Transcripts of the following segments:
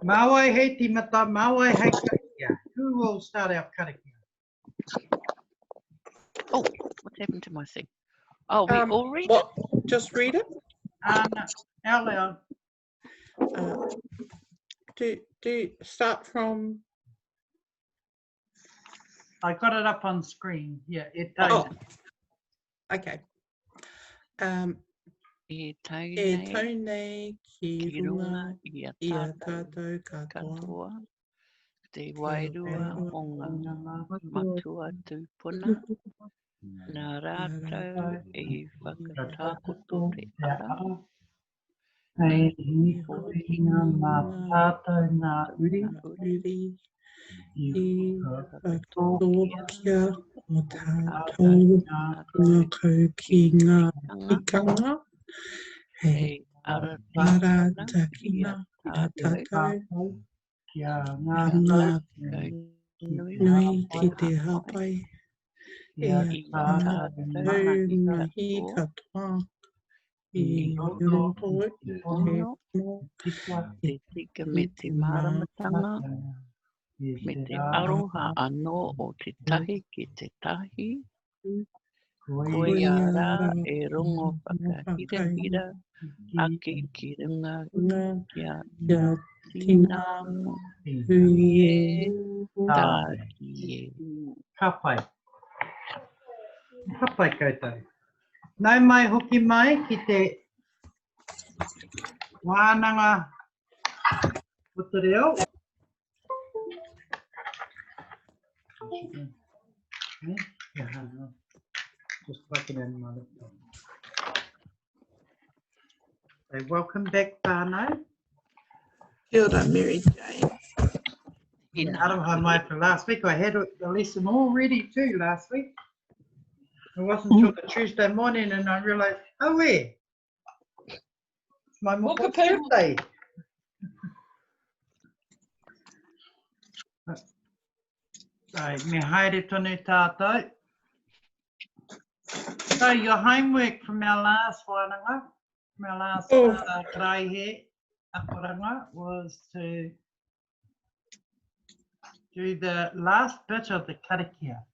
Mawai hei timata, mawai hei karakia. Who will start our karakia? Oh, what happened to my thing? Oh, we all read it? Just read it. No, out loud. Do start from. I got it up on screen. Yeah, it Oh, does. okay. E E taunei, taunei ki ki runga runga i a tātou tātou katoa. katoa. Te wairua o ngā matua tūpuna. Nā rātou e whakatakoto te ara. Hei hikoina mā tātou ngā uri. Uri I whakatōkia o tātou ngā kau ki ngā tikanga. Hei aratakina a tātou kia ngā nui ki te hapai. E a tātou ngahi katoa. I roto i te ono. Te tika me te māramatanga. Me te aroha anō o te tahi ki te tahi. Koe ara e rongo whakahirahira ake ki runga kia tina hui e tāki e. Ka pai. Ka pai koutou. Nau mai hoki mai ki te wānanga o te reo. Just plugging in my laptop. So welcome back, whānau. Kia ora, Maryjane. Aroha mai for last week. I had the lesson all ready too last week. It wasn't until the Tuesday morning and I realised, oh where? It's my moka's birthday. So, me haere tonu tātou. So your homework from our last wānanga, from our last karaihe aporanga was to do the last bit of the karakia.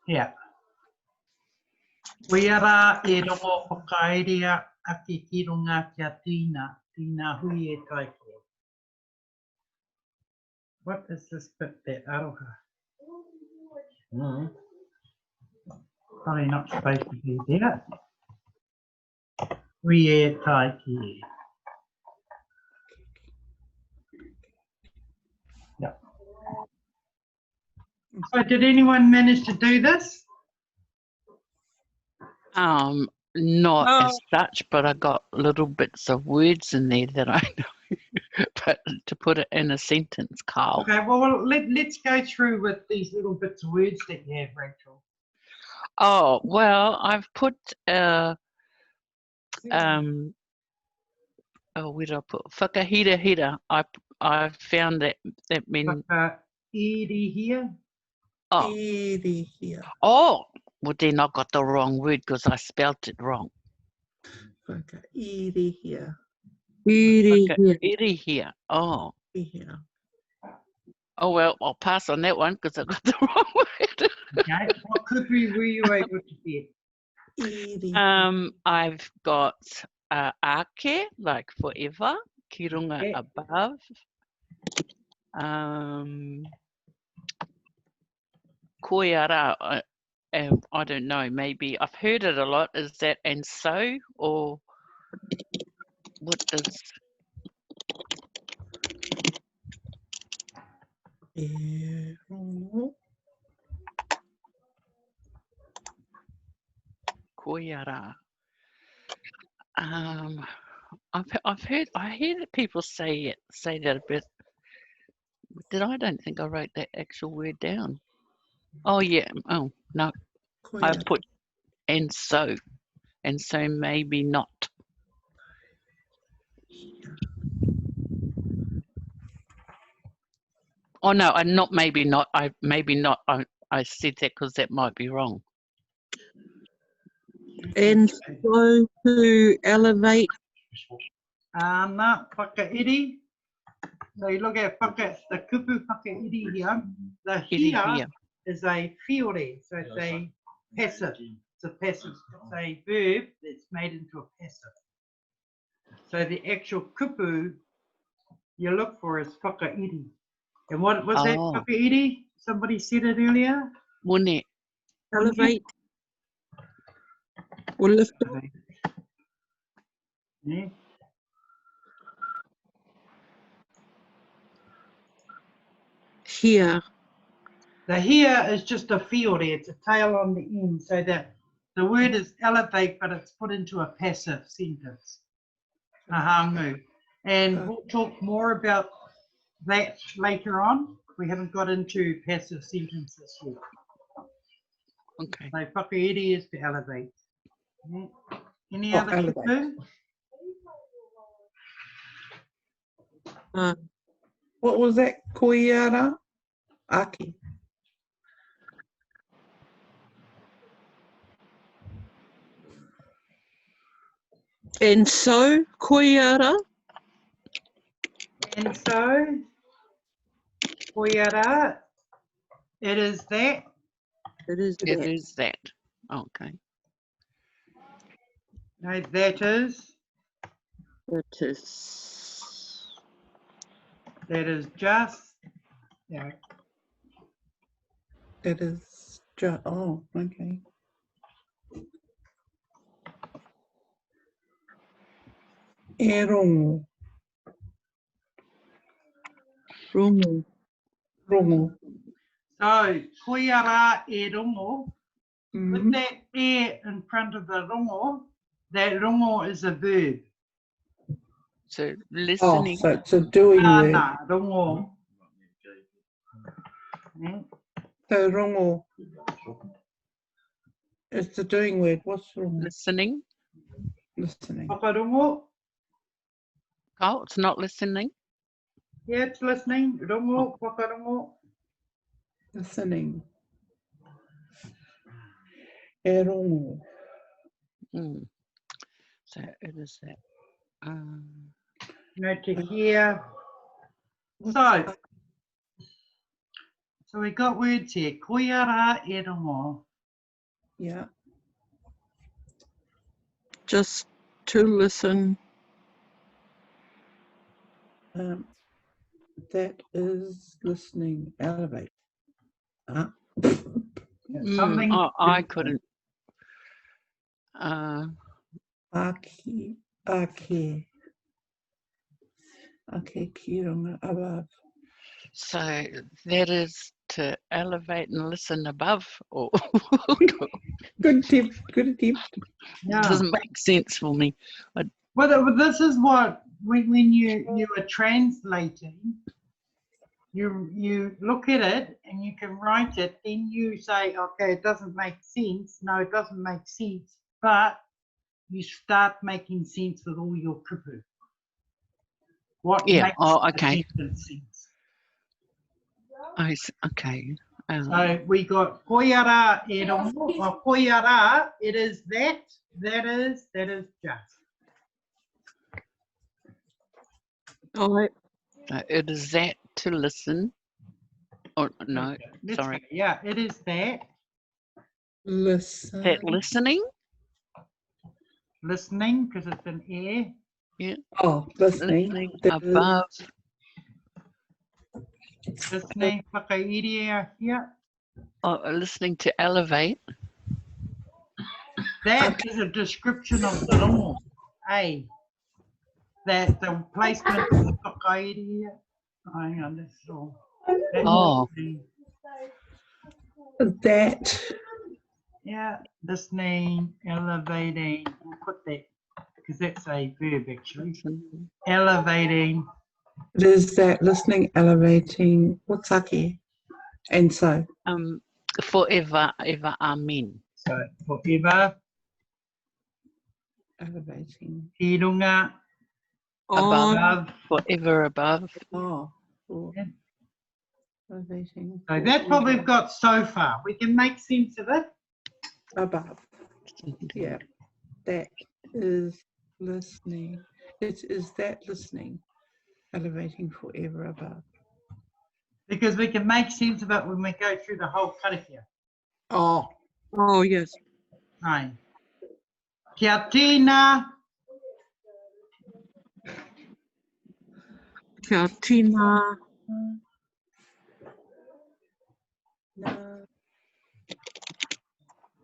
Yeah. Koiara e rongo whakaerea ake ki runga kia tīna hui e taike. What is this bit there, aroha? Probably not supposed to be there. Hui e taike. Yeah. So did anyone manage to do this? Not as such, but I got little bits of words in there that I know. But to put it in a sentence, Carl. Okay, well let's go through with these little bits of words that you have, Rachel. Oh, well, I've put where did I put whakahirahira. I found that means Whakairihia. Oh, well then I got the wrong word because I spelt it wrong. Whakairihia. Whakairihia. Oh. Oh well, I'll pass on that one because I got the wrong word. Okay, what cookery were you able to get? I've got ake, like forever, ki runga above. Koiara, I don't know, maybe I've heard it a lot. Is that and so, or what is? Koiara. I've heard people say that a bit. I don't think I wrote that actual word down. Oh yeah. Oh no. I put and so maybe not. Oh no, I'm not. Maybe not. I said that because that might be wrong. And so to elevate. Nā, whakairi. So you look at the kupu whakairi here. The here is a fiore, so it's a passive. It's a passive. It's a verb that's made into a passive. So the actual kupu you look for is whakairi. And what was that whakairi? Somebody said it earlier. Mune. Elevate. Or lift up. Yeah. Here. The here is just a fiore. It's a tail on the end, so that the word is elevate, but it's put into a passive sentence. Ahangu. And we'll talk more about that later on. We haven't got into passive sentences yet. Okay. So whakairi is to elevate. Yeah. Any other kupu? What was that? Koiara? Aki. And so, koiara? And so, koiara, it is that. It is It that. is that. Okay. No, that is. It is. That is just. Yeah. That is just. Oh, okay. E rongo. Rongo. Rongo. So, koiara e rongo. With that e in front of the rongo, that rongo is a verb. So listening. Oh, so it's a doing word. Nā, rongo. Yeah. So rongo. It's the doing word. What's rongo? Listening. Listening. Whakarongo. Oh, it's not listening. Yeah, it's listening. Rongo, whakarongo. Listening. E rongo. Mm. So it is that. No, to hear. So we got words here. Koiara e rongo. Yeah. Just to listen. That is listening. Elevate. Something. I couldn't. Aki. Aki. Aki kirunga above. So that is to elevate and listen above, or Good tip. Good tip. Yeah. doesn't make sense for me. Well, this is what when you are translating, you look at it and you can write it, then you say, okay, it doesn't make sense. No, it doesn't make sense. But you start making sense with all your kupu. What makes okay. the sentence sense? Okay. So we got koiara e rongo, or koiara, it is that is just. It is that to listen. Oh no, Let's sorry. go. Yeah, it is that. Listen. That listening. Listening, because it's an air. Yeah. Oh, listening. Listening That is- above. Listening, whakairi here. Listening to elevate. That is a description of the rongo. A. That the placement of the whakairi here. Hang on, that's all. That. Yeah, listening, elevating. We'll put that because that's a verb actually. Elevating. It is that listening, elevating. What's aki? And so. Forever, ever, amen. So forever. Elevating. Hirunga. Above. Forever above. Oh. Yeah. Elevating. So that's what we've got so far. We can make sense of it. Above. Yeah. That is listening. It is that listening, elevating forever above. Because we can make sense of it when we go through the whole karakia. Oh, yes. Right. Kia tina. Kia tina. No.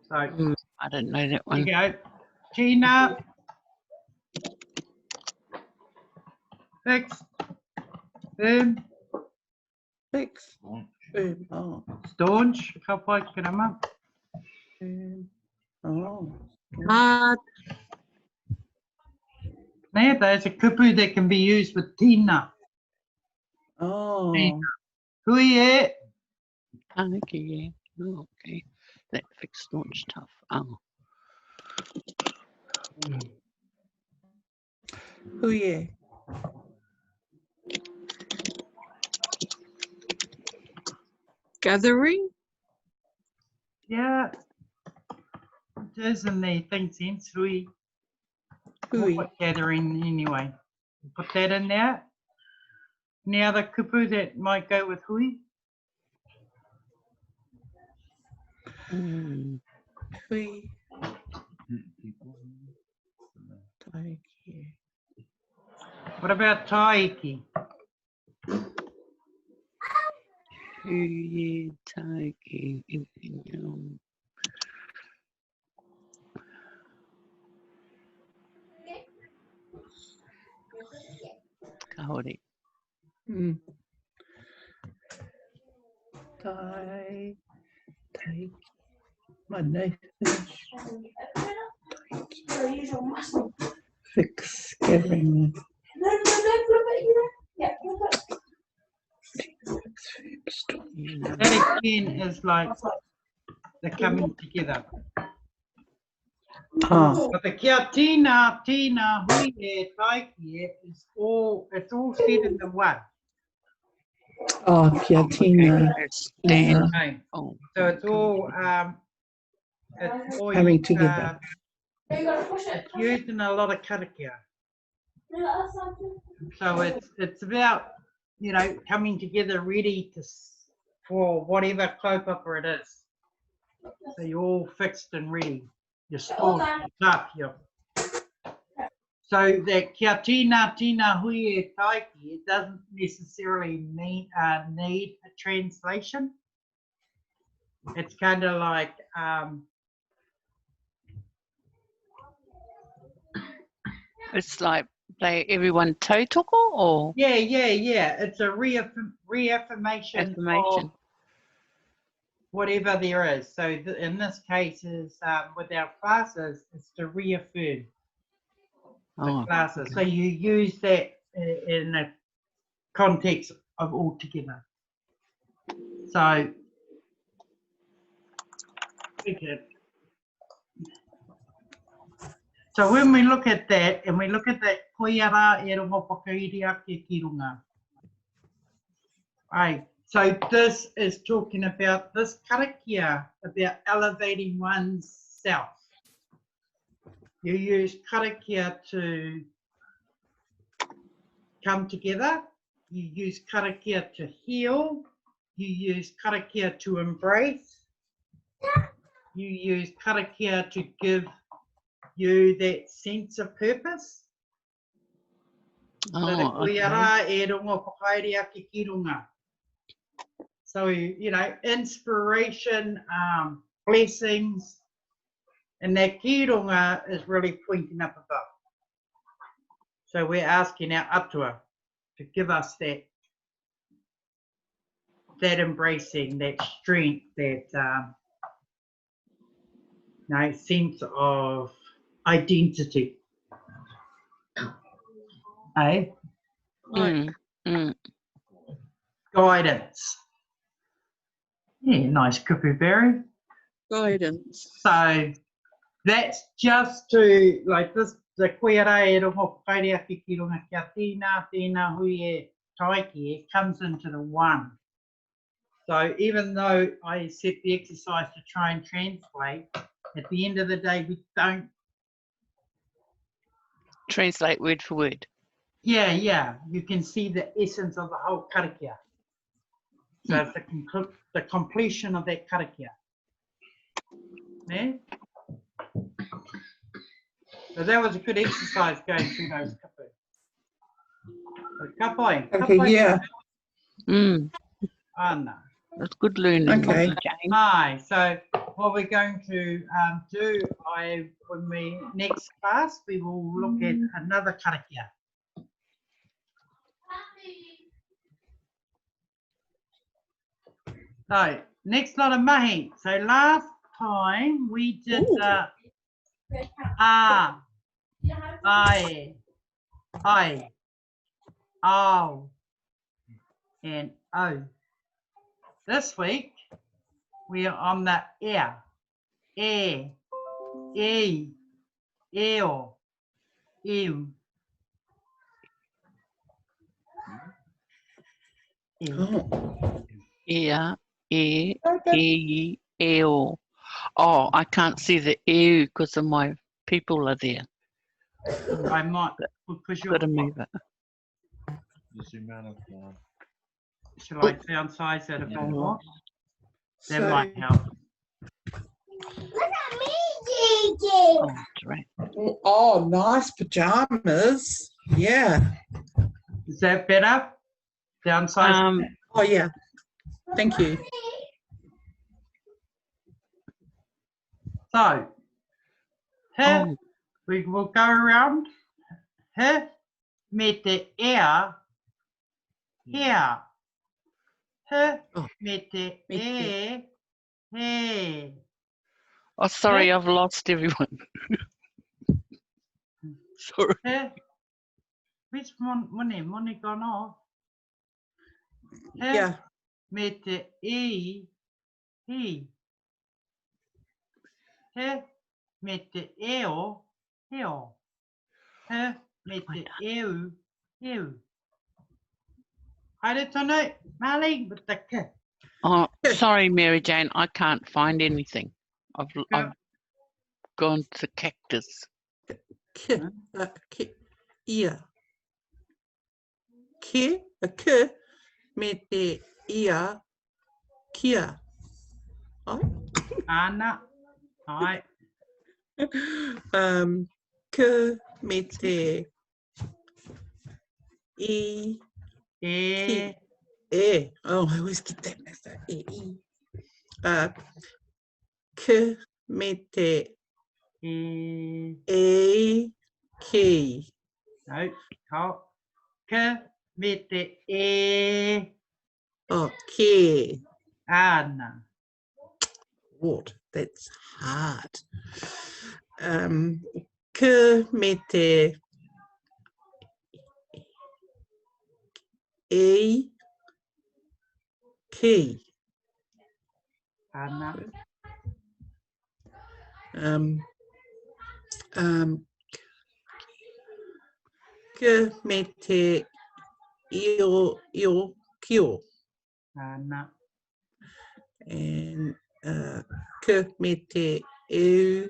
So, I didn't know that you one. go. Tina. Fix. Boom. Fix. Boom. Oh. Staunch. Ka pai ki rama. Boom. Oh. Hard. Now, there's a kupu that can be used with tina. Oh. Hui e. Okay, yeah. Oh, okay. That fixed staunch tough. Oh. Oh, yeah. Gathering. Yeah. It is in the thing sense. Hui. We'll Hui. put gathering anyway. Put that in there. Any other kupu that might go with hui? Mm. Hui. Taiki. What about taiki? Hui, taiki, kaore. Mm. Taiki. My knife finish. Fix. Gathering. Fixed. That again is like the coming together. But the kia tina, hui e, taiki is all, it's all said in the one. Oh, kia Okay, tina. stand. Okay. Oh, So it's all Coming together. It's used in a lot of karakia. So it's about, you know, coming together ready to for whatever kaupapa it is. So you're all fixed and ready. You're stored, you're tough, you're. So that kia tina hui e taiki, it doesn't necessarily mean need a translation. It's kind of like it's like everyone tautoko or yeah. It's a reaffirmation affirmation. of whatever there is. So in this case is with our classes, it's to reaffirm the classes. So you use that in the context of all together. So so when we look at that, and we look at that koiara e rongo whakairi ake ki runga. Right. So this is talking about this karakia, about elevating one's self. You use karakia to come together. You use karakia to heal. You use karakia to embrace. You use karakia to give you that sense of purpose. Oh, okay. So, you know, inspiration, blessings, and that kirunga is really pointing up above. So we're asking our atua to give us that embracing, that strength, that sense of identity. Eh? Guidance. Yeah, nice kupu berry. Guidance. So that's just to, like this, the koiara e rongo whakaere ake ki runga kia tina hui e taiki, it comes into the one. So even though I set the exercise to try and translate, at the end of the day, we don't translate word for word. Yeah, yeah. You can see the essence of the whole karakia. So it's the completion of that karakia. Ne? So that was a good exercise going through those kapu. So kapai. Okay, yeah. Anna. That's good learning, Okay. Jane. Hi. So what we're going to do, when we next class, we will look at another karakia. So next lot of mahi. So last time we did a, ai, ow, and o. This week we are on the air, e, eo, ew. Oh. Ea, eo. Oh, I can't see the ew because of my people are there. I might push your. Got to move it. Shall I downsize that a bit more? That So, might help. Oh, that's right. oh, nice pajamas. Yeah. Is that better? Downsize. Oh, yeah. Thank you. So, here we will go around. Here, met the air. Here. Here, met the air. Here. Oh, sorry, I've lost everyone. Sorry. Here. Which one? Money gone off. Here, Yeah. met the e. He. Here, met the eo. Heo. Here, met the ew. Ew. Haere tonu, Marley, with the k. Oh, sorry, Maryjane, I can't find anything. I've gone to cactus. K, ia. K, a k, me te ia, kia. Ai. Ana. Ai. K, me te i, E. e. Oh, I always get that messed up. E. K, me te E. e, ki. No. Ko. K. Me te e. Okay. Ana. What? That's hard. K, me te e, ki. Ana. K, me te io, kio. Ana. And k, me te e,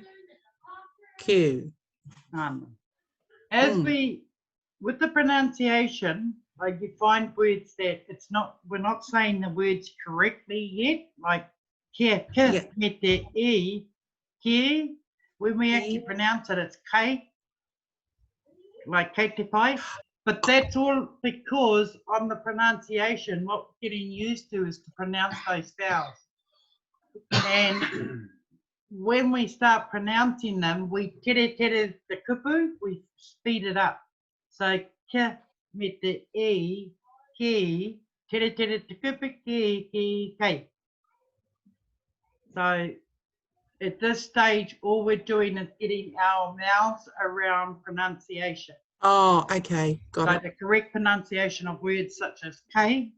ki. Ana. As with the pronunciation, like you find words that we're not saying the words correctly yet, like kia, me te e, kia. When we actually pronounce it, it's K, like K te pai. But that's all because on the pronunciation, what we're getting used to is to pronounce those vowels. And when we start pronouncing them, we tere the kupu, we speed it up. So kia, me te e, ki, tere te kupu, ki, kei. So at this stage, all we're doing is getting our mouths around pronunciation. Oh, okay. Got it. So the correct pronunciation of words such as K,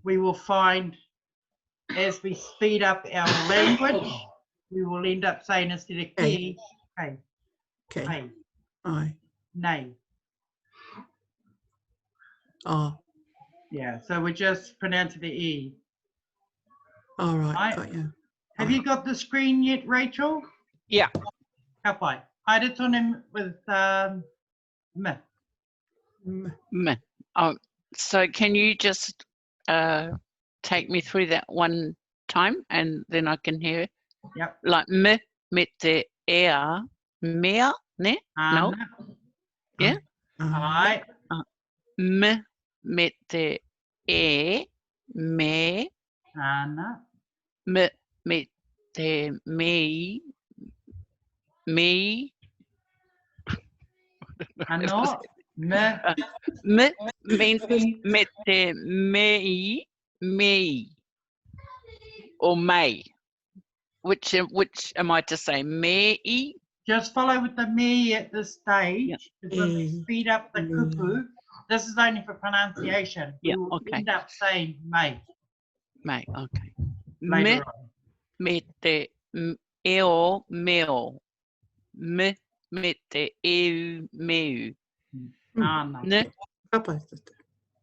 we will find as we speed up our language, we will end up saying instead of ki, K. Okay. Aye. Nay. Oh. Yeah, so we're just pronouncing the E. All right. Right. Got you. Have you got the screen yet, Rachel? Yeah. Kapai. haere tonu with me. Oh, so can you just take me through that one time and then I can hear it? Yep. Like me te ea mea, ne? No? Ana. Yeah? Ai. Me te e me, Ana. me te me, Ano. Me. me means me te me, or may. Which am I to say? Me? Just follow with the me at this stage. Yep. Because we speed up the kupu. This is only for pronunciation. Yeah, We will okay. end up saying may May, okay. later on. Me te eo meo. Me te eu meu. Ana. Ne?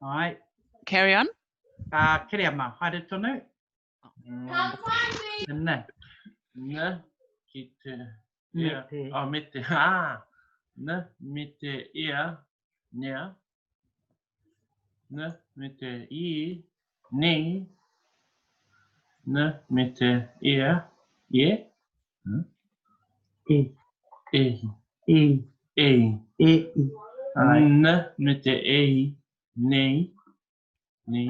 Ai. Carry on. Kiriama. Haere tonu. Ne. Ne, ki te Me ia, te. me te, ne, me te ia, nea, ne, me te I, nei, ne, me te ia, ie, E. e, E. e, E. Ai. ne, me te ei, nei, nei,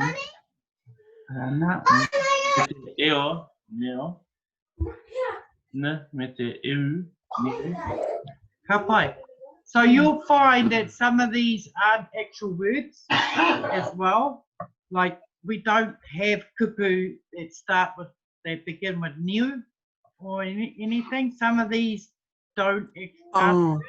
Ana. me te eo, neo, ne, me te eu, nei, Ka pai. So you'll find that some of these aren't actual words as well. Like we don't have kupu that begin with new or anything. Some of these aren't Oh,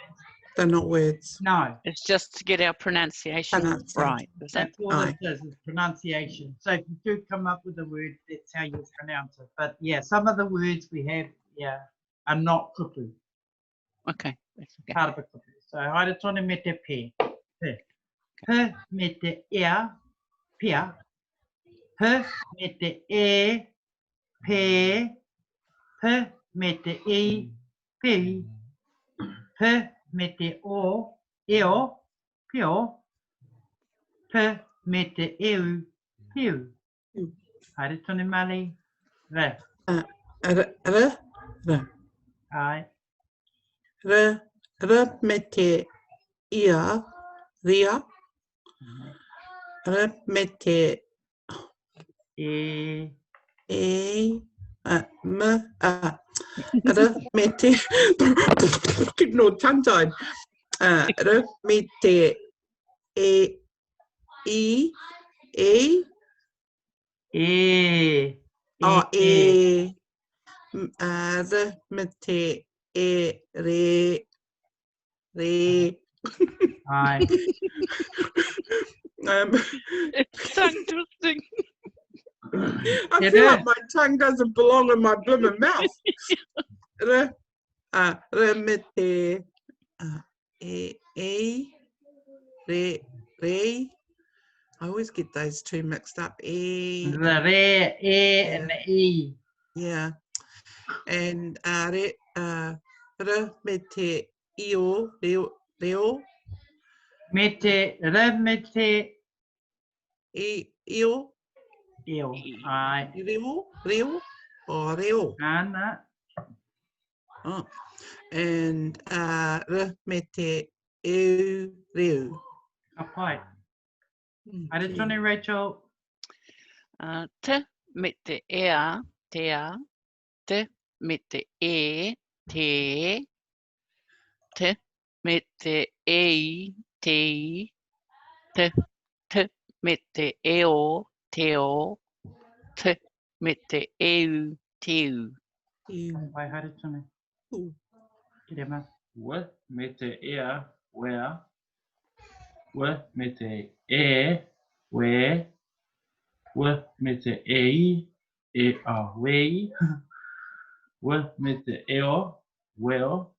they're not words. no. It's just to get our pronunciation Pronunciation. right. Is that? That's all it is pronunciation. So if you do come up with a word, that's how you pronounce it. But yeah, some of the words we have, are not kupu. Okay. That's okay. Part of a kupu. So haere tonu me te pe. Pe. Pe me te ea, pia. Pe me te e, pe. Pe me te e, pe. Pe me te o, eo, pio. Pe me te eu, piu. Haere tonu mali. Re. Ai. Me te ia, ria. Me te E. me te no tongue tied. Me te e e E. me te e re Ai. It's tongue twisting. I feel like my tongue doesn't belong in my blooming mouth. Me te re. I always get those two mixed up. The re, e, and the e. Yeah. And me te io, reo. Me te, re me te Io. eo. Ai. Reo. Oh, reo. Ana. Oh. And me te eu, reo. Ka pai. Haere tonu, Rachel. Te me te ea, tea. Te me te e, te. Te me te e, te. Te me te eo, teo. Te me te eu, teu. Pai, haere tonu. Kirema. we, me te ea, wea, we, me te e, we, me te ei, wei, we, me te eo, weo,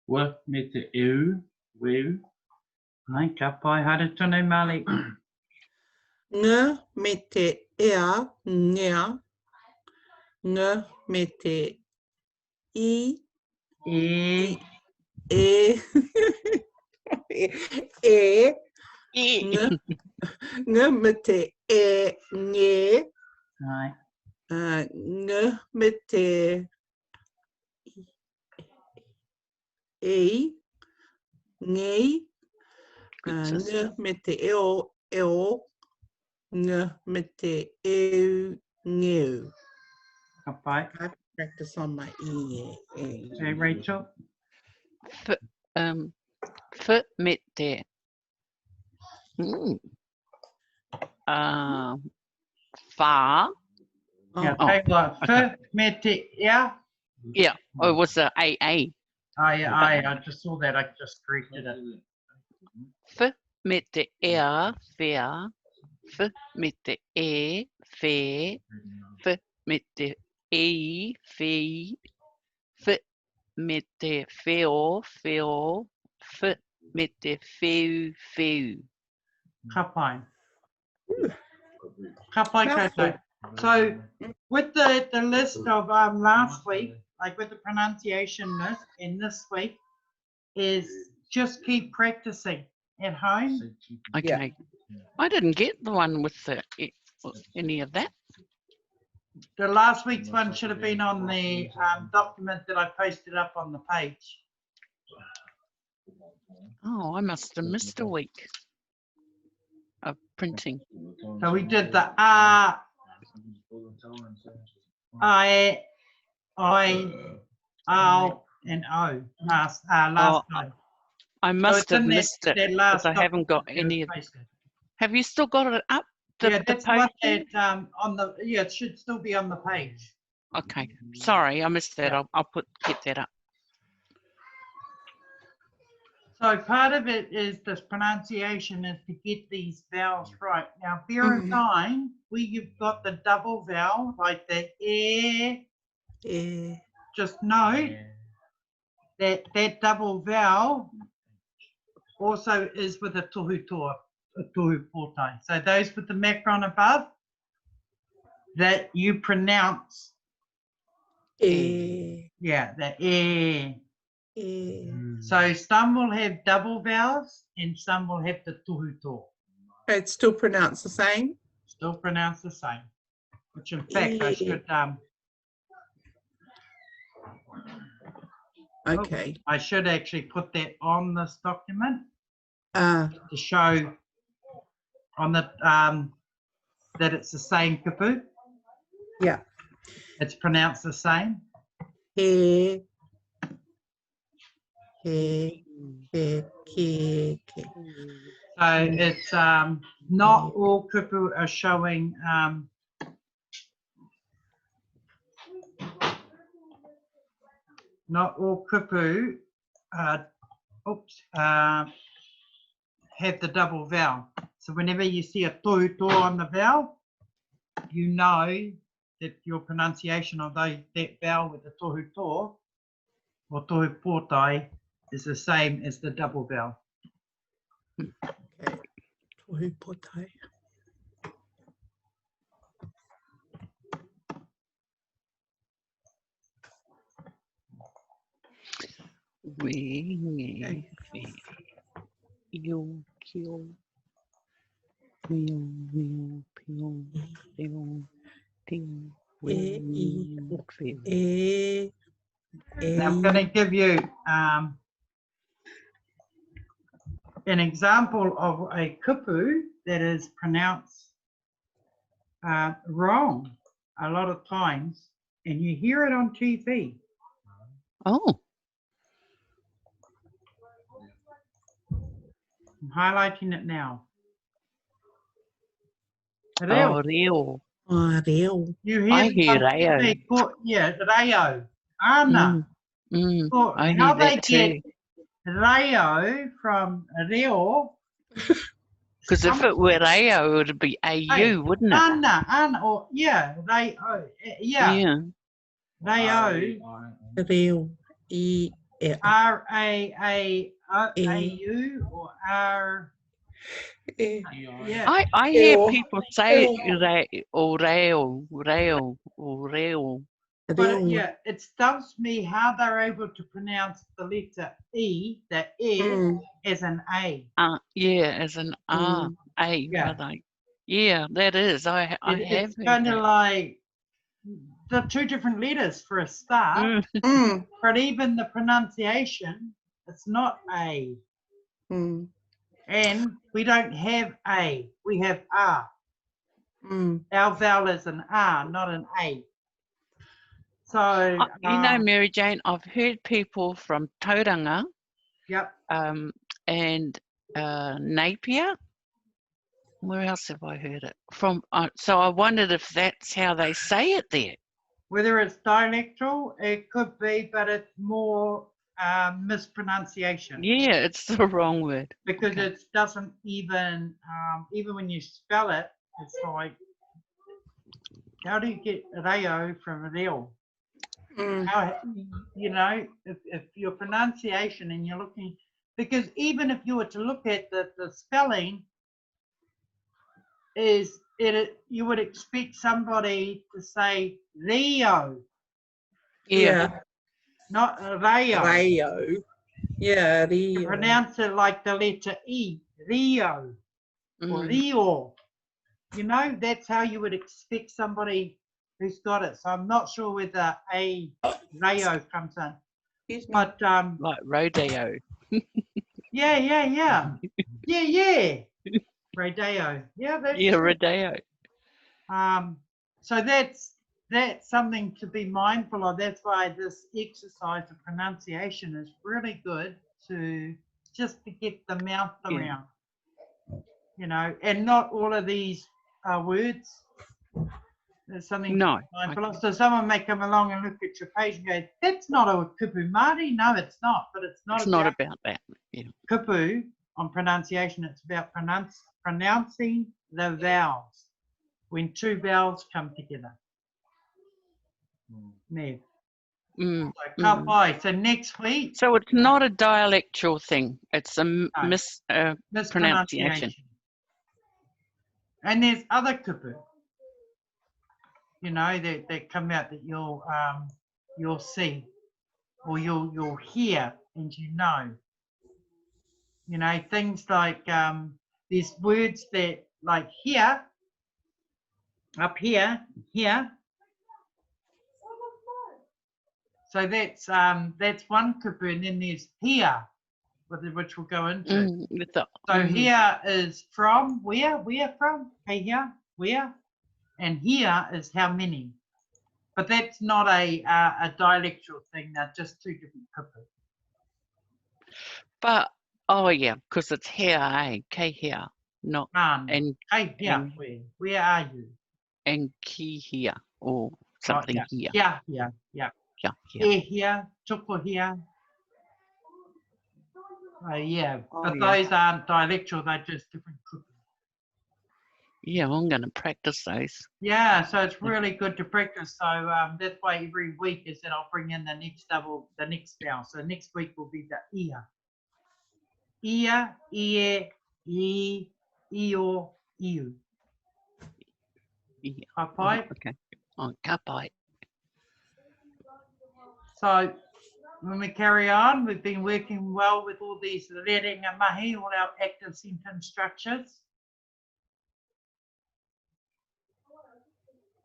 we, me te eu, weu, Ai, ka pai, haere tonu, Mali. Me te ea, ngea. Me te i, E. e, e, ng, ng me te e, nge, Right. ng me te e, nge, Goodness. ng me te eo, eo, ng me te eu, ngeu. Ka pai. I have to practice on my e. Okay, Rachel. F met te. Far. Yeah, Oh, tell you what. okay. Me te ia. Yeah. Oh, it was AA. I just saw that. I just corrected it. F met te ea, fair. F met te e, fair. F met te e, fee. F met te feo, feo. F met te feu, feu. Ka pai. Ka pai koutou. So with the list of last week, like with the pronunciation list, and this week is just keep practicing at home. Okay. I didn't get the one with any of that. The last week's one should have been on the document that I posted up on the page. Oh, I must have missed a week of printing. So we did the I, ow, and O last time. I So must it's have in missed it that last because I haven't got document that any of. was posted. Have you still got it up? Yeah, The that's what page? that on the it should still be on the page. Okay. Sorry, I missed that. Yeah. I'll get that up. So part of it is this pronunciation is to get these vowels right. Now bear in mind you've got the double vowel like the e. Just note that double vowel also is with a tohu potai. So those with the macron above that you pronounce yeah, the e. So some will have double vowels and some will have the tohu to. It's still pronounced the same? Still pronounced the same. Which in fact I should okay. I should actually put that on this document To show on the that it's the same kupu. Yeah. It's pronounced the same. He, So it's not all kupu are showing not all kupu have the double vowel. So whenever you see a tohu to on the vowel, you know that your pronunciation of that vowel with the tohu to or tohu potai is the same as the double vowel. Okay. Tohu potai. Now I'm going to give you an example of a kupu that is pronounced wrong a lot of times, and you hear it on TV. Oh. I'm highlighting it now. Oh, reo. Reo. You hear I it hear on reo. TV, yeah, reo. Ana. I How hear they that get too. reo from reo? Because if it were reo, it would be AU, wouldn't it? Ana, or yeah, reo, yeah. Reo. Reo. R-A-A-U or R. Yeah. I hear people say reo, reo, reo, reo. But yeah, it stumps me how they're able to pronounce the letter E, the E, as an A. Yeah, as an R, A, Yeah. are they? Yeah, that is. I have It's heard kind that. of like the two different letters for a start, but even the pronunciation, it's not A. And we don't have A, we have R. Our vowel is an R, not an A. So, You know, Maryjane, I've heard people from Tauranga yep. And Napier. Where else have I heard it from? So I wondered if that's how they say it there. Whether it's dialectal, it could be, but it's more mispronunciation. Yeah, it's the wrong word. Because it doesn't even, even when you spell it, it's like, how do you get reo from reo? How, you know, if your pronunciation and you're looking, because even if you were to look at the spelling, you would expect somebody to say Rio. Yeah. Not Rayo. Rayo. Yeah, Rio. To pronounce it like the letter E, Rio or Rio. You know, that's how you would expect somebody who's got it. So I'm not sure whether a Rayo comes in. But like rodeo. Yeah. Rodeo. Yeah, that's yeah, true. rodeo. So that's something to be mindful of. That's why this exercise of pronunciation is really good to just to get the mouth around. You know, and not all of these words. There's something to be mindful of. So someone may come along and look at your page and go, that's not a kupu Māori. No, it's not. But it's not about that. Yeah. Kupu on pronunciation. It's about pronouncing the vowels when two vowels come together. Nev. So next week. So it's not a dialectual thing. It's a mispronunciation. And there's other kupu, you know, that come out that you'll see or you'll hear and you know. You know, things like there's words that like here, up here, here. So that's one kupu, and then there's here, which we'll go into. So here is from where from? Hey, here, where? And here is how many. But that's not a dialectual thing. They're just two different kupu. But because it's here, K here, not and hey here. Where are you? And ki here or something here. Yeah. Here, tuko here. But those aren't dialectual. They're just different kupu. Yeah, I'm going to practice those. Yeah, so it's really good to practice. So that's why every week is that I'll bring in the next vowel. So next week will be the ia. Ia, ie, I, io, iu. Kapai. Okay. Kapai. So when we carry on, we've been working well with all these rerenga mahi, all our active sentence structures.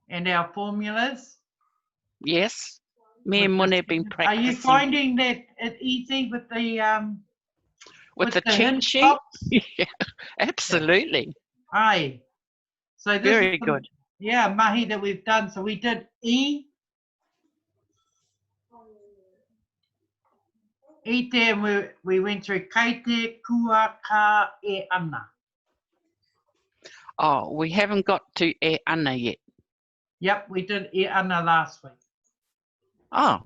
And our formulas. Yes. Me and Mon have been practicing. Are you finding that it's easy with the with the cheat sheet? Yeah, absolutely. Aye. So this very good. Yeah, mahi that we've done. So we did E. E te, and we went through kaite, kua, ka, e ana. Oh, we haven't got to e ana yet. Yep, we did e ana last week. Oh.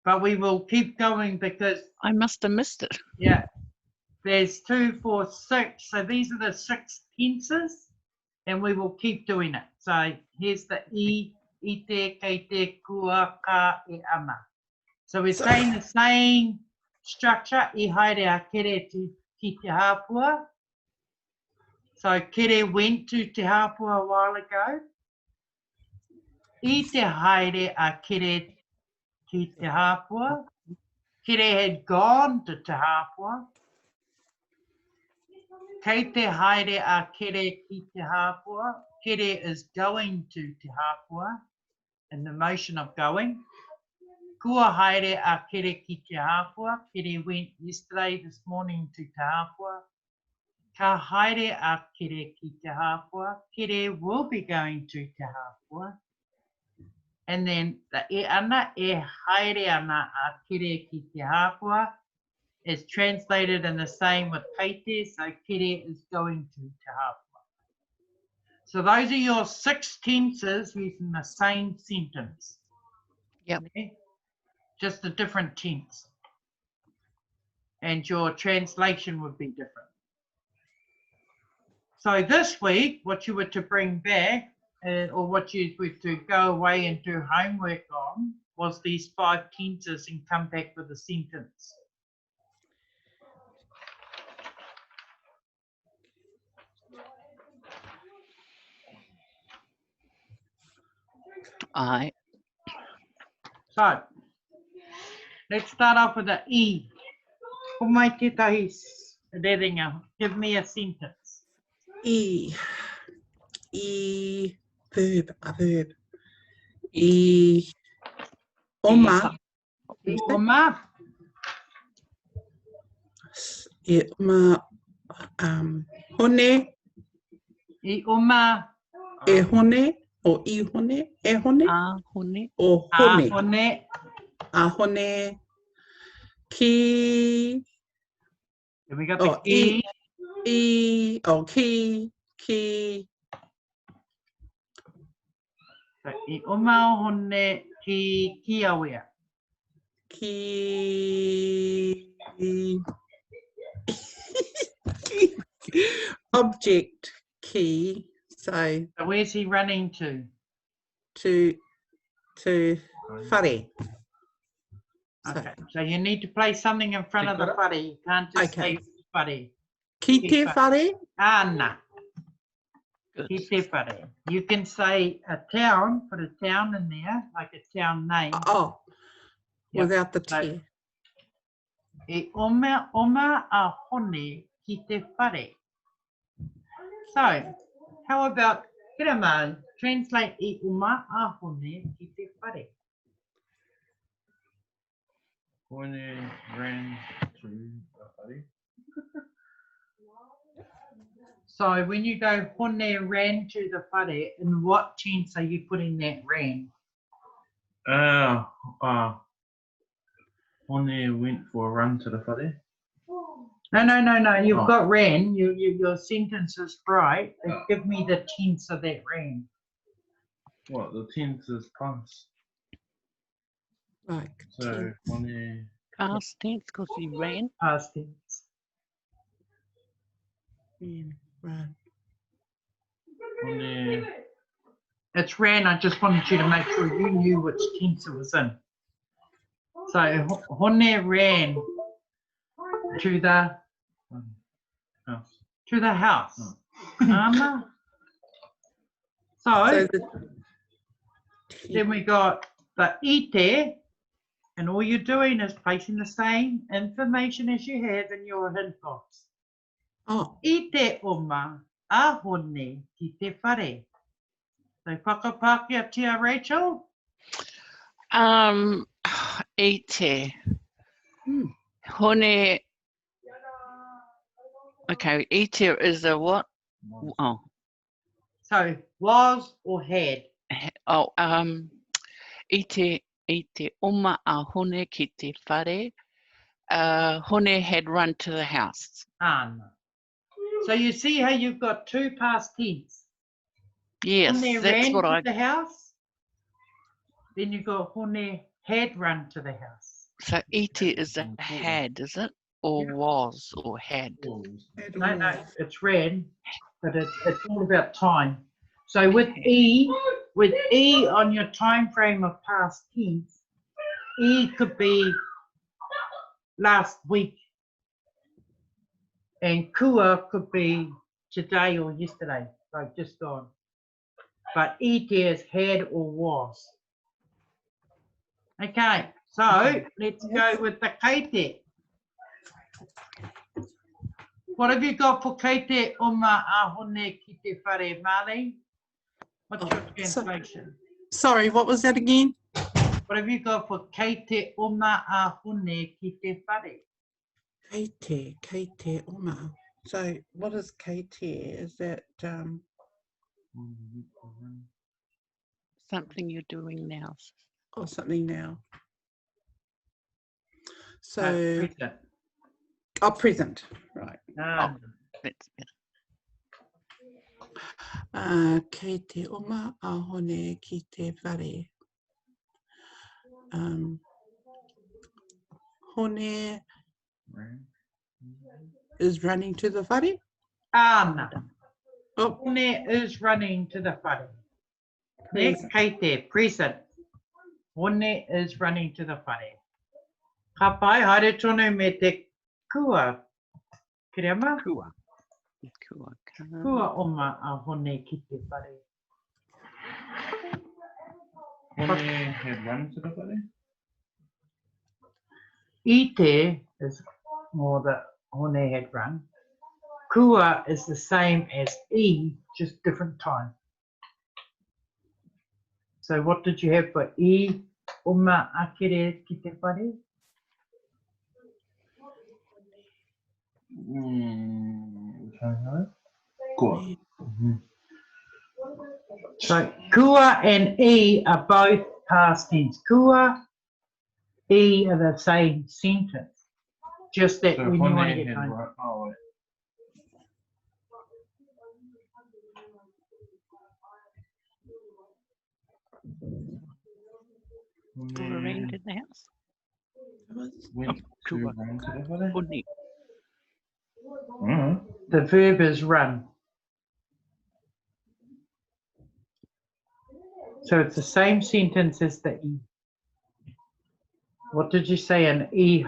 But we will keep going because I must have missed it. Yeah. There's 2, 4, 6. So these are the 6 tenses, and we will keep doing it. So here's the e, ite, kaite, kua, ka, e ana. So we're saying the same structure. I haere a kere ki te hāpua. So kere went to te hāpua a while ago. I te haere a kere ki te hāpua. Kere had gone to te hāpua. Kei te haere a kere ki te hāpua. Kere is going to te hāpua, in the motion of going. Kua haere a kere ki te hāpua. Kere went yesterday, this morning to te hāpua. Ka haere a kere ki te hāpua. Kere will be going to te hāpua. And then the e ana e haere ana a kere ki te hāpua is translated in the same with kaite, so kere is going to te hāpua. So those are your 6 tenses using the same sentence. Yep. Okay? Just a different tense. And your translation would be different. So this week, what you were to bring back, or what you were to go away and do homework on, was these 5 tenses and come back with a sentence. Ai. So, let's start off with the E. Ko mai tētahi rerenga. Give me a sentence. E. E. Verb. A verb. E. Oma. E oma. E oma. Hone. E oma. E hone. O I hone. E hone. A hone. O A hone. hone. A hone. Ki. Then we got the Oh, E. E. Oh, ki. Ki. So, e oma hone ki awea. Ki. Object key. So So where's he running to? to whare. Okay, so you need to place something in front of the whare. You can't just Okay. say whare. Ki te whare. Ana. Good. Ki te whare. You can say a town, put a town in there, like a town name. Oh, Yep. without the So- te. E oma a hone ki te whare. So, how about, Kirama, translate e oma a hone ki te whare. Hone ran to the party. So when you go hone ran to the whare, in what tense are you putting that ran? Hone went for a run to the party. No. You've Oh. got ran. Your sentence is right. But give me the tense of that ran. What, the tense is past. Like So, hone, Past tense because he ran. Past tense. run. hone, It's ran. I just wanted you to make sure you knew which tense it was in. So hone ran to the house. house. Oh. So So the then we got the ite, and all you're doing is placing the same information as you have in your hint box. oh, Ite oma a hone ki te whare. So whakapākia tia Rachel. Ite. hmm. Hone. Okay, ite is a what? Oh, So was or had. oh, ite oma a hone ki te whare. Hone had run to the house. Ana. So you see how you've got 2 past tense. Yes, Hone that's ran what to I. the house. Then you got hone had run to the house. So ite is a had, is it? Or Yeah. was or had? No, it's ran, but it's all about time. So with E on your time frame of past tense, E could be last week, and kua could be today or yesterday, like just gone. but ite is had or was. Okay, so let's go with the kaite. What have you got for kaite uma ahone ki te whare, Marlene? What's your translation? Sorry, what was that again? What have you got for kaite uma ahone ki te whare? Kate, oma. So what is Kate? Is that Something you're doing now. or something now? So present, right. That's better. Kate oma ahone ki te whare. Hone is running to the whare. Ana. Oh, Hone is running to the whare. Next, kaite, present. Hone is running to the whare. Ka pai haere tonu me te kua. Kirema? Kua. Kua oma ahone ki te whare. Hone had run to the whare? Ite is more that hone had run. Kua is the same as e, just different time. So what did you have for e uma akere ki te whare? Kua. So kua and e are both past tense. Kua, e are the same sentence. Just that So when you hone want to get had home. run. Oh, wait. Lorraine did the house. Went to Kua. run to the whare? Hone. The verb is run. So it's the same sentence as the e. What did you say in e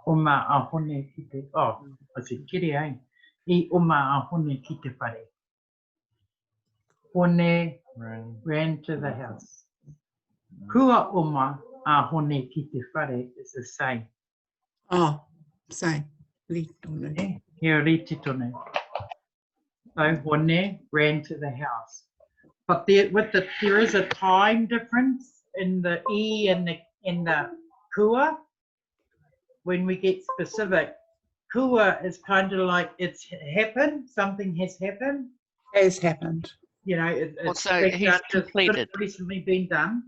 uma ahone ki te? Oh, I said kiri ai. E uma ahone ki te whare. Hone ran to the house. Kua uma ahone ki te whare is the same. oh, same. Litone. Here riti tonu. So hone ran to the house. But there is a time difference in the e and the kua. When we get specific, kua is kind of like it's happened, something has happened. Has happened. You know, it's So been he's done, just completed. recently been done.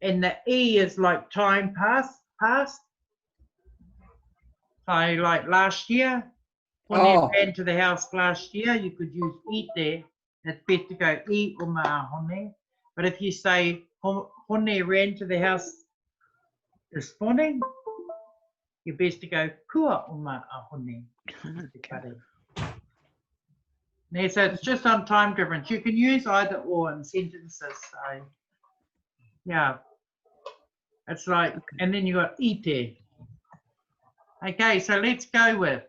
And the e is like time past. So like last year, when they ran to the house last year, you could use eat there. It's better to go eat uma hone. But if you say hone ran to the house this morning, you're best to go kua uma hone. Yeah, so it's just on time difference. You can use either or in sentences. So yeah, it's like, and then you got ite. Okay, so let's go with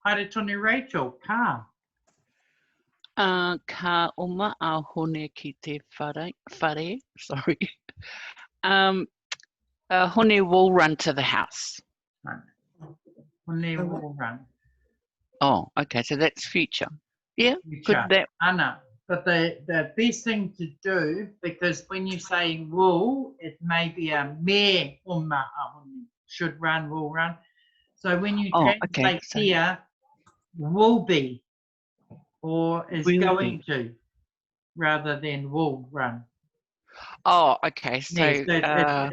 haere tonu Rachel, ka. Ka oma a hone ki te whare. Sorry. Hone will run to the house. Hone will run. Oh, okay. So that's future. Yeah. Future. Could that? Ana. But the best thing to do, because when you say will, it may be a me uma ahone. Should run, will run. So when you translate here, will be or is Will going be. to rather than will run. Oh, okay. So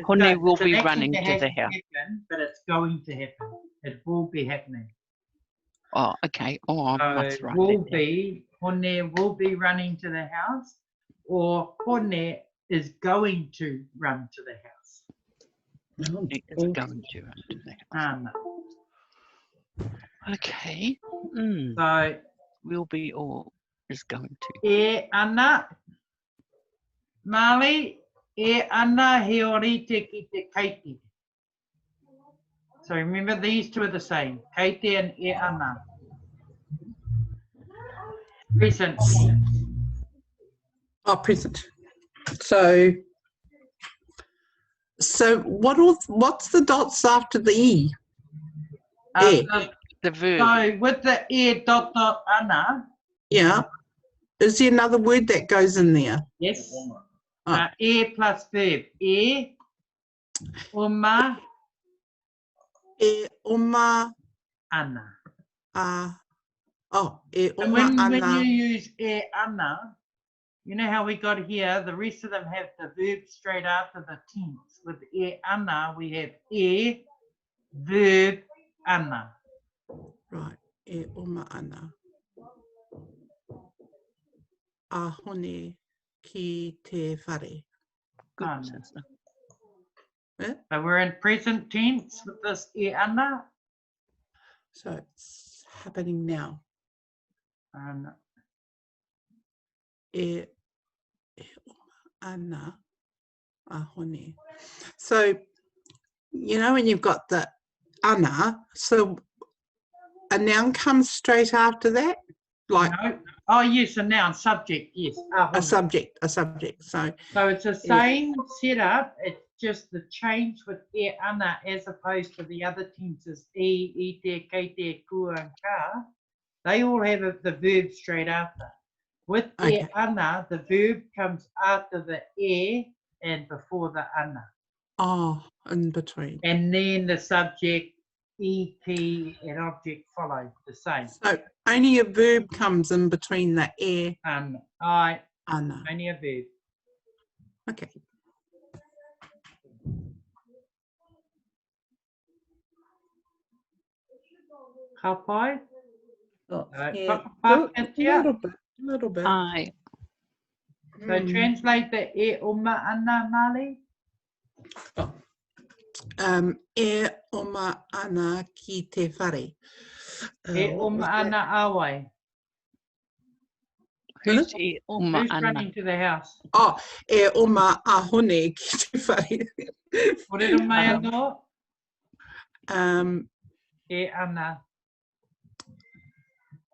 Hone will be running to the house. Happen, but it's going to happen. It will be happening. Oh, okay. Oh, I must write will that down. be, Hone will be running to the house, or Hone is going to run to the house. Hone is going to run to the house. Okay. So will be or is going to. E ana, Mali, e ana he orite ki te kaiti. So remember these two are the same, kaiti and e ana. Present. Oh, present. So what's the dots after the E? The verb. So with the e dot dot ana, Yeah. Is there another word that goes in there? yes, Oh. e plus verb, e, uma, E oma ana. a. Oh, e And oma when you ana. use e ana, you know how we got here, the rest of them have the verb straight after the tense. With e ana, we have e, verb, ana. Right. E oma ana. A hone ki te whare. Good, Ana. sister. Eh? So we're in present tense with this e ana. So it's happening now. And E oma ana a hone. So, you know, when you've got the ana, so a noun comes straight after that? Like no. Oh yes, a noun, subject, yes. a subject. So So it's the same setup, it's just the change with e ana as opposed to the other tenses, e, ite, kite, kua, and ka. They all have the verb straight after. With e Okay. ana, the verb comes after the e and before the ana. Oh, in between. And then the subject, et, and object follow the same. So only a verb comes in between the e I, ana. only a verb. Okay. Ka pai? Oh, Yeah. a little bit. I. So translate the e oma ana, Mali. E oma ana ki te whare. E What was oma that? ana awai. Who's e oma Who's ana? running to the house? Oh, e oma ahone ki te whare. Korero mai anō? Um, E ana.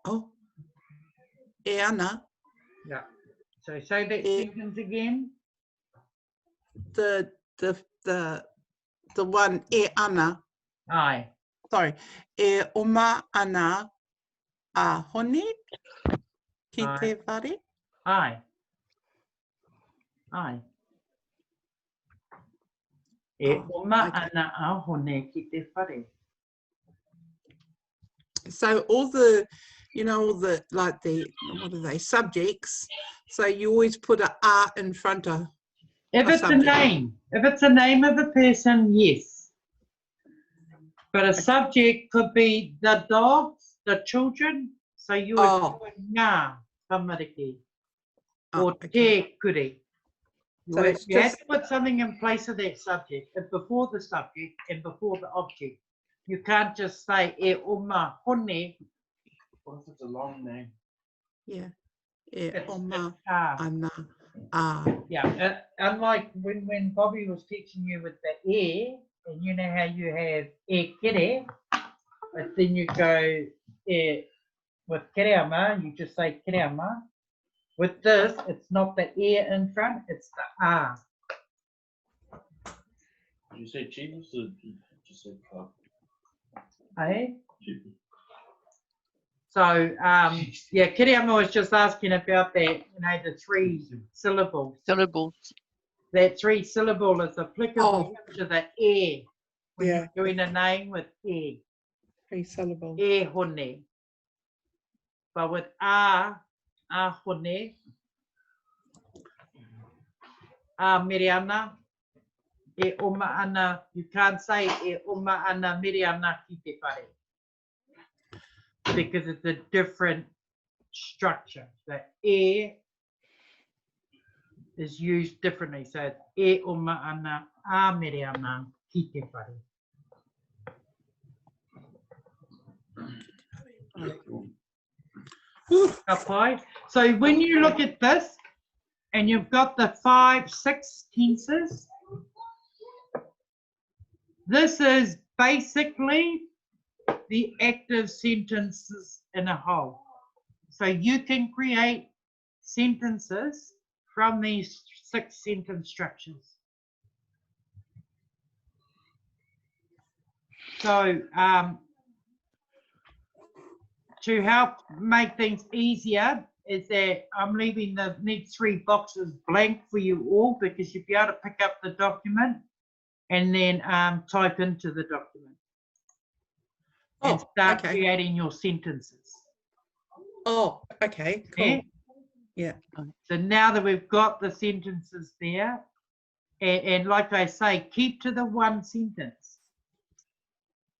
oh, e ana, Yeah. So say that E- sentence again. the one e ana, Ai. sorry, e oma ana ahone ki Ai. te whare. Ai. Ai. E Oh, oma okay. ana a hone ki te whare. So all the, you know, all the, like the, what are they, subjects. So you always put a in front of If a it's a subject. name, if it's a name of a person, yes. But a subject could be the dogs, the children. So you would put ngā tamariki or te kuri. So it's You have just, to put something in place of that subject, and before the subject and before the object. You can't just say e oma hone. What if it's a long name? yeah, e It's oma ka. ana Yeah, unlike when Bobby was teaching you with the e, and you know how you have e kere, but then you go e with kereama, you just say kereama. With this, it's not the e in front, it's the a. Did you say cheapest or did you just say club? Eh? Cheapest. So, yeah, Kiriama was just asking about that, you know, the 3 syllables. Syllables. That 3 syllable is applicable to the e when Yeah. you're doing a name with e. 3 syllables. E hone. But with a hone, a Miriana, e oma ana, you can't say e oma ana Miriana ki te whare. Because it's a different structure. The e is used differently. So it's e oma ana a mere ana ki te whare. Ka pai? So when you look at this and you've got the 5, 6 tenses, this is basically the active sentences in a whole. So you can create sentences from these 6 sentence structures. So to help make things easier is that I'm leaving the next 3 boxes blank for you all, because you'll be able to pick up the document and then type into the document and start creating your sentences. Oh, okay, cool. Yeah. So now that we've got the sentences there, and like I say, keep to the one sentence.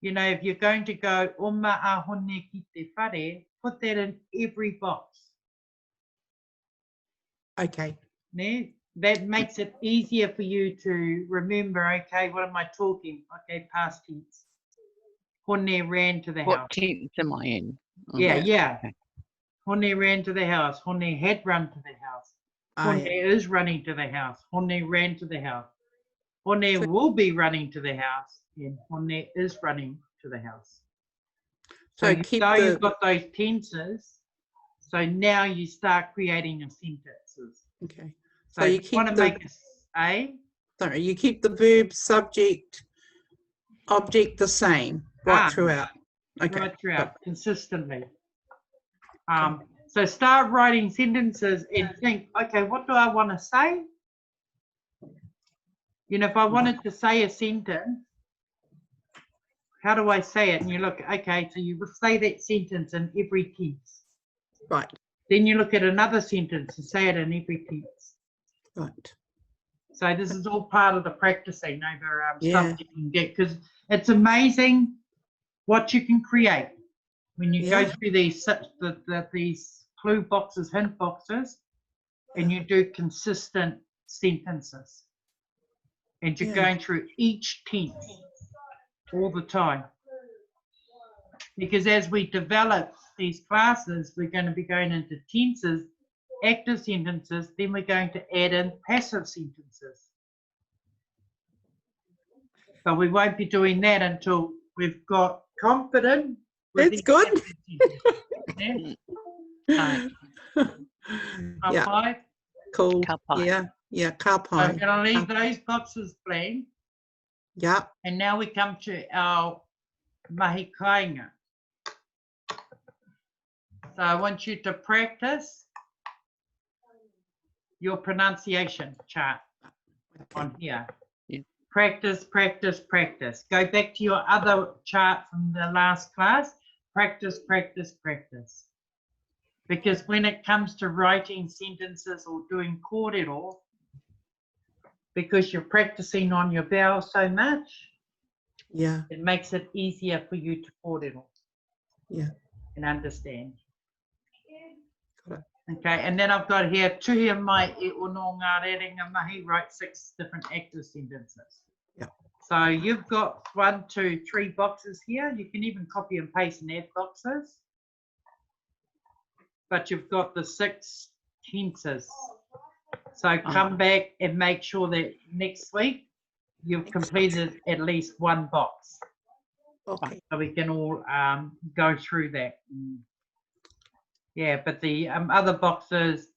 You know, if you're going to go, Oma a hone ki te whare, put that in every box. Okay. Ne? That makes it easier for you to remember, okay, what am I talking? Okay, past tense. Hone ran to the house. What tense am I in? Oh, Yeah. okay. Hone ran to the house. Hone had run to the house. Hone is running to the house. Hone ran to the house. Hone will be running to the house. And Hone is running to the house. So you've got those tenses. So now you start creating your sentences. Okay. So you want to make Sorry, you keep the verb, subject, object the same right throughout. Okay. Right throughout, consistently. So start writing sentences and think, okay, what do I want to say? You know, if I wanted to say a sentence, how do I say it? And you look, okay, so you say that sentence in every tense. Right. Then you look at another sentence and say it in every tense. Right. So this is all part of the practicing over stuff you can get, because it's amazing what you can create when you go through these these clue boxes, hint boxes, and you do consistent sentences, and you're going through each tense all the time. Because as we develop these classes, we're going to be going into tenses, active sentences, then we're going to add in passive sentences. But we won't be doing that until we've got confident. That's good. Right. Yeah. Cool. Kapai. Yeah, kapai. So I'm going to leave those boxes blank. Yeah. And now we come to our mahi kāinga. So I want you to practice your pronunciation chart on here. Yeah. Practice, practice, practice. Go back to your other chart from the last class. Practice, practice, practice. Because when it comes to writing sentences or doing kōrero, because you're practicing on your vowels so much, it makes it easier for you to kōrero and understand. Okay, and then I've got here, tuhia mai e ono ngā rerenga mahi, write 6 different active sentences. So you've got 1, 2, 3 boxes here. You can even copy and paste and add boxes. But you've got the 6 tenses. So come back and make sure that next week you've completed at least 1 box. Okay. So we can all go through that. Yeah, but the other boxes,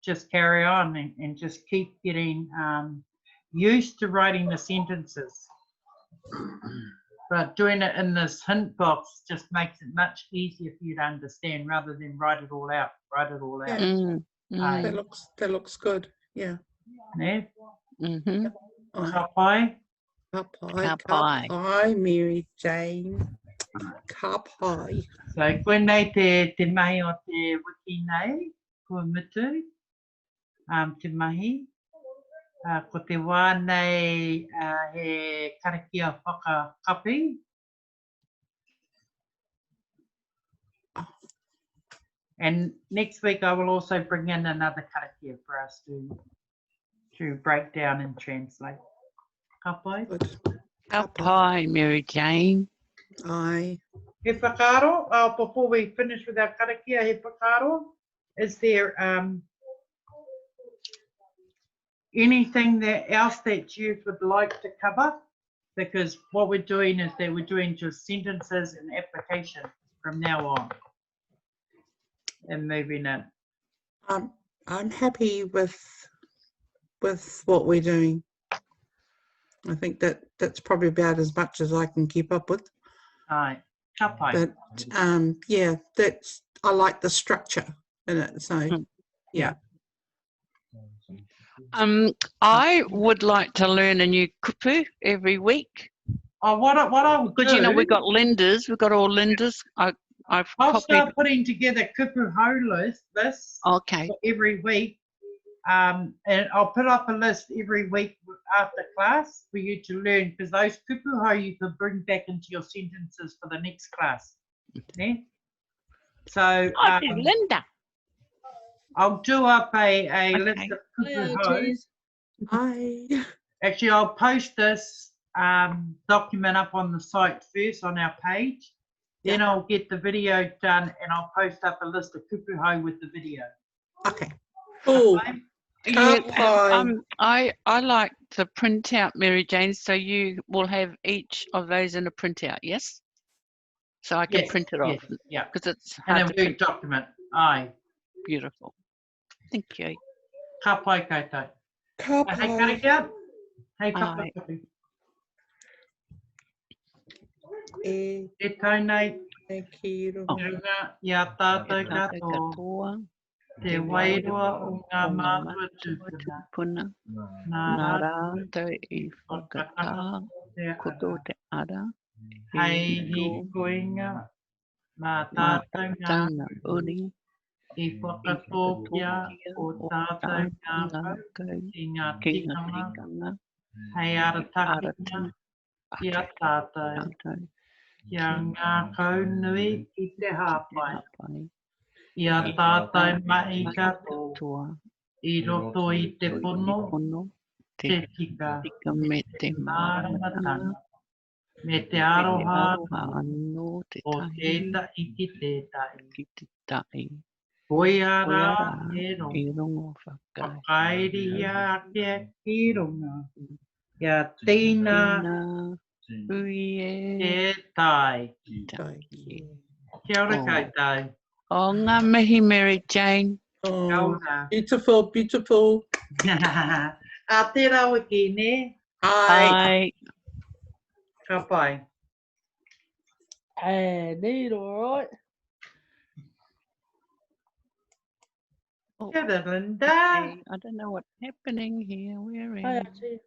just carry on and just keep getting used to writing the sentences. But doing it in this hint box just makes it much easier for you to understand rather than write it all out. That looks good. Yeah. Yeah. Kapai. Kapai. Kapai, Maryjane. Kapai. So, koe nei te mahi o te wiki nei, kua mitu, te mahi. Ko te wā nei he karakia whakakapi. And next week I will also bring in another karakia for us to break down and translate. Kapai. Kapai, Maryjane. Ai. He whakaro, before we finish with our karakia, he whakaro, is there anything else that you would like to cover? Because what we're doing is that we're doing just sentences and application from now on and moving in. I'm happy with with what we're doing. I think that's probably about as much as I can keep up with. Ai, ka pai. But yeah, I like the structure in it. So yeah. I would like to learn a new kupu every week. Oh, what I would Because, do, you know, we've got lenders. We've got all lenders. I've I'll copied. start putting together kupu hau lists Okay. for every week. And I'll put up a list every week after class for you to learn, because those kupu hau you can bring back into your sentences for the next class. Yeah? So Oh, there's Linda. I'll do up a list Okay. of kupu hau. Hi. Actually, I'll post this document up on the site first on our page. Then I'll get the video done and I'll post up a list of kupu hau with the video. Okay. Cool. Okay? Yeah, I like to print out, Maryjane, so you will have each of those in a printout, yes? So I can Yes, print it yes, off, yeah. because it's And hard a to Word print. document. Aye. Beautiful. Thank you. Ka pai koutou. Ka Hey, pai. karakia. Hey, ka pai Aye. koutou. E E taunei, ki ro. Oh. runga, ia tātou Tātou katoa. katoa, Te wairua o ngā o ngā mātua mātua tūpuna. tūpuna, Nā nā rātou rātou i whakatā, te koto ara. te ara, Hei e hi tō koinga, nā mā tātou ngā tātou ngā uri, i whakatōpia o tātou ngā ngā pau kau, i ngā ki ngā tikanga. tikanga, Hei ara ara takinga, tū, kia tātou. tātou, Kia ngā kau nui ki te ki te hāpai. hapai, Ia tātou mai kato katoa, i roto i te i pono, pono, te tika, tika me te māramatanga, māramatanga, me te te aroha aroha anō te o tahi, tētai ki tētai. ki te tai, Hoi ara Koiara, e i rongo, rongo whakai. whakairi ia ake ki runga. Ia tīna Tina, ui e, e tai. taki. Kia ora Oh. koutou. O ngā mihi, Maryjane. Oh, Kia ora. beautiful, beautiful. A tērā wiki, ne? Hi. Ai, Ka pai. Need all right. oh, Kia ora, Linda. okay, I don't know what's happening here. Where Hi, am Auntie.